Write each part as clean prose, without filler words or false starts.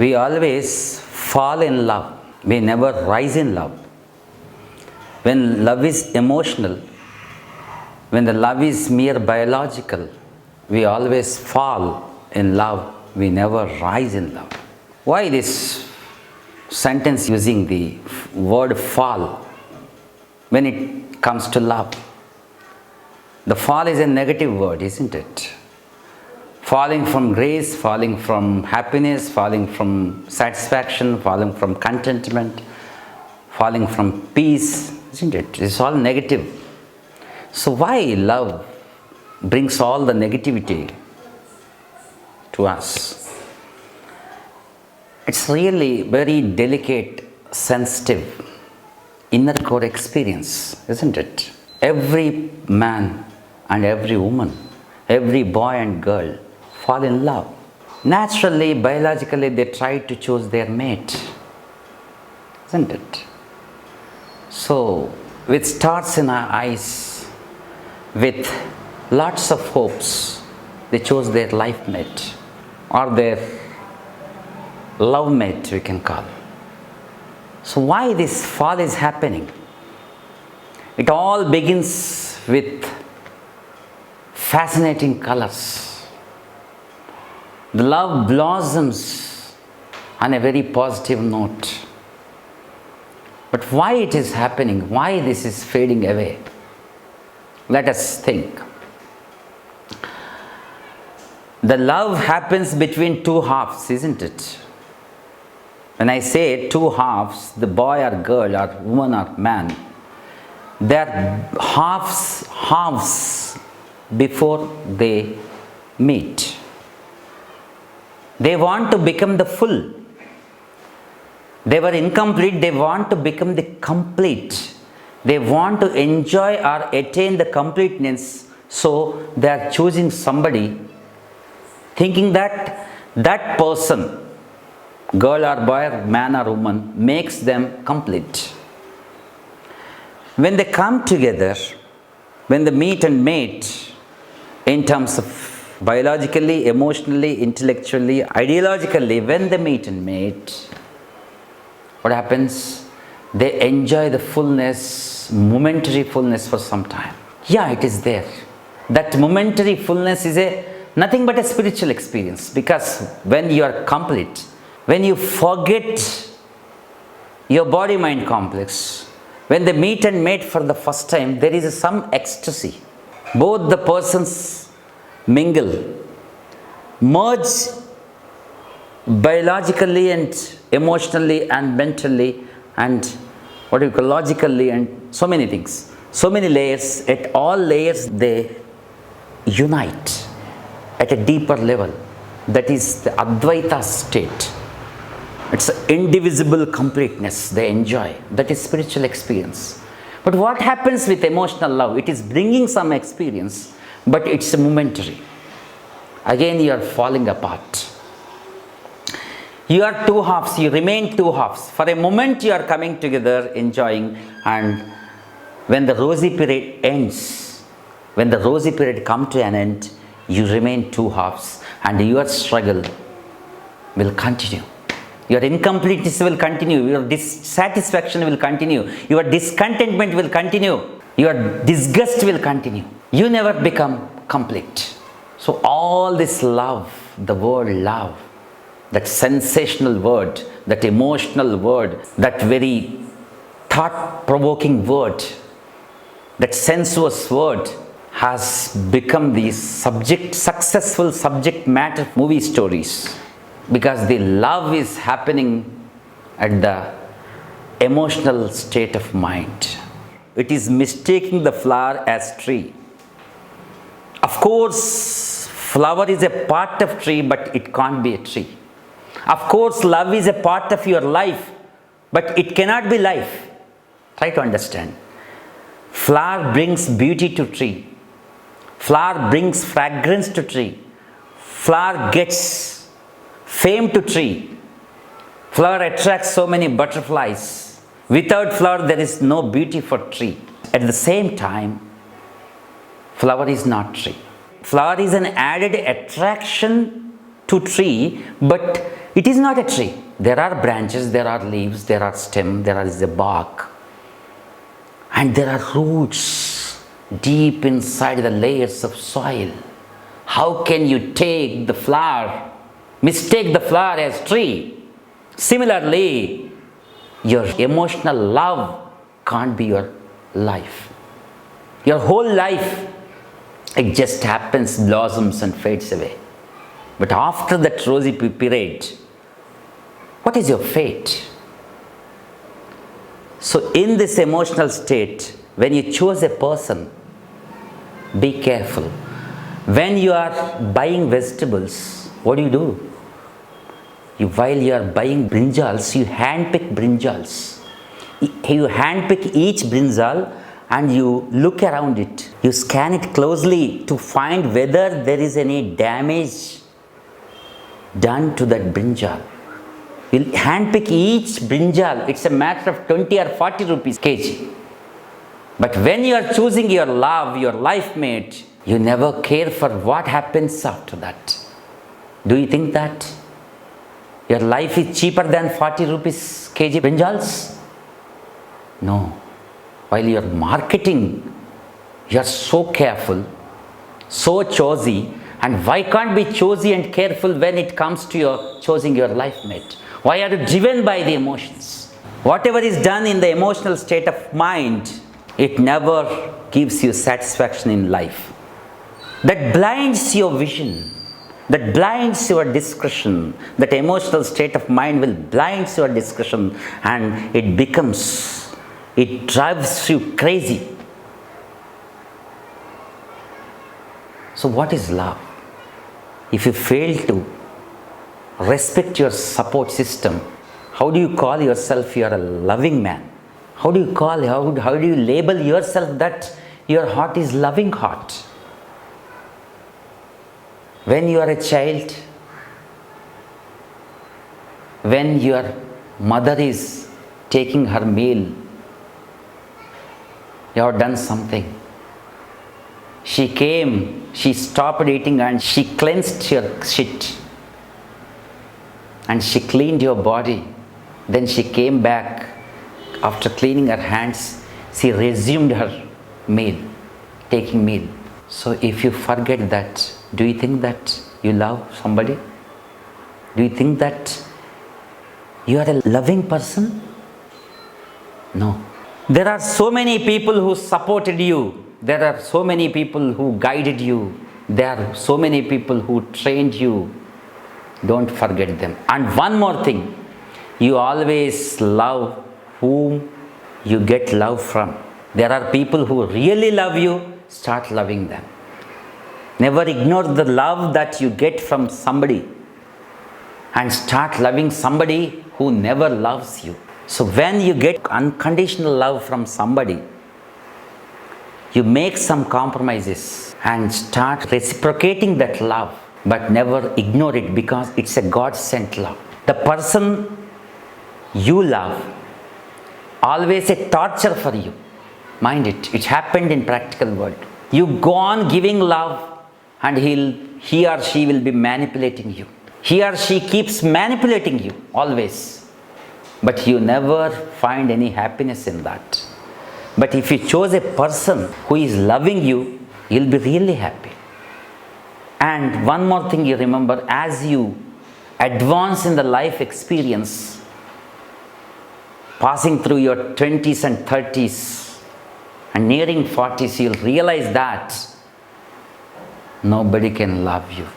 We always fall in love. We never rise in love. When love is emotional, when the love is mere biological, we always fall in love. We never rise in love. Why this sentence using the word fall when it comes to love? The fall is a negative word, isn't it? Falling from grace, falling from happiness, falling from satisfaction, falling from contentment, falling from peace, isn't it? It's all negative. So why love brings all the negativity to us? It's really very delicate, sensitive, inner core experience, isn't it? Every man and every woman, every boy and girl fall in love. Naturally, biologically, they try to choose their mate, isn't it? So, it starts in our eyes with lots of hopes. They chose their life mate or their love mate, we can call. So, why this fall is happening? It all begins with fascinating colors. The love blossoms on a very positive note. But why it is happening? Why this is fading away? Let us think. The love happens between two halves, isn't it? When I say two halves, the boy or girl or woman or man, they are halves before they meet. They want to become the full. They were incomplete, they want to become the complete. They want to enjoy or attain the completeness, so they are choosing somebody thinking that that person, girl or boy, or man or woman, makes them complete. When they come together, when they meet and mate in terms of biologically, emotionally, intellectually, ideologically, when they meet and mate, what happens? They enjoy the fullness, momentary fullness for some time. Yeah, it is there. That momentary fullness is nothing but a spiritual experience, because when you are complete, when you forget your body-mind complex, when they meet and mate for the first time, there is some ecstasy. Both the persons mingle, merge biologically and emotionally and mentally and logically, and so many things, so many layers. At all layers they unite at a deeper level. That is the Advaita state. It's an indivisible completeness they enjoy. That is spiritual experience. But what happens with emotional love? It is bringing some experience, but it's momentary. Again you are falling apart. You are two halves, you remain two halves. For a moment you are coming together, enjoying, and when the rosy period ends, when the rosy period comes to an end, you remain two halves, and your struggle will continue. Your incompleteness will continue, your dissatisfaction will continue, your discontentment will continue, your disgust will continue. You never become complete. So all this love, the word love, that sensational word, that emotional word, that very thought-provoking word, that sensuous word has become the successful subject matter of movie stories, because the love is happening at the emotional state of mind. It is mistaking the flower as tree. Of course, flower is a part of tree, but it can't be a tree. Of course, love is a part of your life, but it cannot be life. Try to understand. Flower brings beauty to tree. Flower brings fragrance to tree. Flower gets fame to tree. Flower attracts so many butterflies. Without flower, there is no beauty for tree. At the same time, flower is not tree. Flower is an added attraction to tree, but it is not a tree. There are branches, there are leaves, there are stem, there is a bark, and there are roots deep inside the layers of soil. How can you take the flower, mistake the flower as tree? Similarly, your emotional love can't be your life. Your whole life, it just happens, blossoms and fades away. But after that rosy period, what is your fate? So in this emotional state, when you choose a person, be careful. When you are buying vegetables, what do? While you are buying brinjals, you handpick brinjals. You handpick each brinjal and you look around it. You scan it closely to find whether there is any damage done to that brinjal. You handpick each brinjal. It's a matter of 20 or 40 rupees kg. But when you are choosing your love, your life mate, you never care for what happens after that. Do you think that your life is cheaper than 40 rupees kg brinjals? No. While you are marketing, you are so careful, so choosy. And why can't be choosy and careful when it comes to your choosing your life mate? Why are you driven by the emotions? Whatever is done in the emotional state of mind, it never gives you satisfaction in life. That blinds your vision. That blinds your discretion. That emotional state of mind will blind your discretion, and it drives you crazy. So what is love? If you fail to respect your support system, how do you call yourself you are a loving man? How do you label yourself that your heart is loving heart? When you are a child, when your mother is taking her meal, you have done something. She came, she stopped eating and she cleansed your shit. And she cleaned your body. Then she came back. After cleaning her hands, she resumed her meal, taking meal. So if you forget that, do you think that you love somebody? Do you think that you are a loving person? No. There are so many people who supported you. There are so many people who guided you. There are so many people who trained you. Don't forget them. And one more thing, you always love whom you get love from. There are people who really love you, start loving them. Never ignore the love that you get from somebody and start loving somebody who never loves you. So when you get unconditional love from somebody, you make some compromises and start reciprocating that love, but never ignore it because it's a God-sent love. The person you love, always a torture for you. Mind it, it happened in practical world. You go on giving love and he or she will be manipulating you. He or she keeps manipulating you always. But you never find any happiness in that. But if you chose a person who is loving you, you'll be really happy. And one more thing you remember, as you advance in the life experience, passing through your 20s and 30s and nearing 40s, you'll realize that nobody can love you.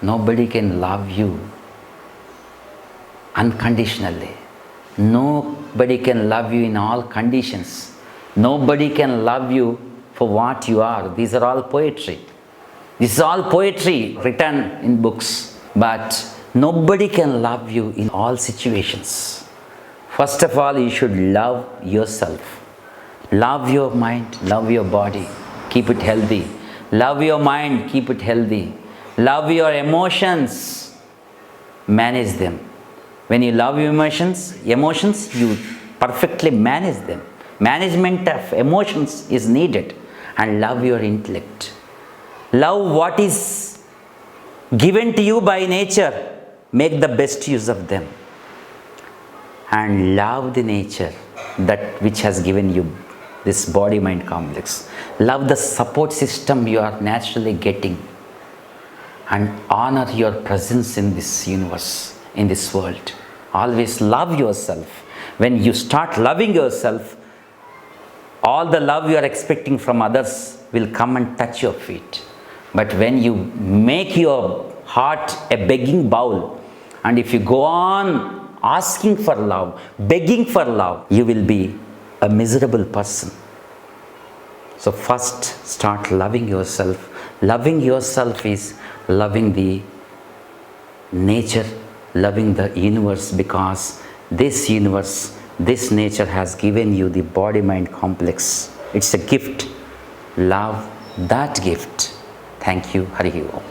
Nobody can love you unconditionally. Nobody can love you in all conditions. Nobody can love you for what you are. These are all poetry. This is all poetry written in books. But nobody can love you in all situations. First of all, you should love yourself. Love your mind, love your body, keep it healthy. Love your mind, keep it healthy. Love your emotions, manage them. When you love your emotions, you perfectly manage them. Management of emotions is needed. And love your intellect. Love what is given to you by nature, make the best use of them. And love the nature that which has given you this body mind complex. Love the support system you are naturally getting, and honor your presence in this universe, in this world. Always love yourself. When you start loving yourself, all the love you are expecting from others will come and touch your feet. But when you make your heart a begging bowl, and if you go on asking for love, begging for love, you will be a miserable person. So first start loving yourself. Loving yourself is loving the nature, loving the universe, because this universe, this nature has given you the body mind complex. It's a gift. Love that gift. Thank you. Hari Om.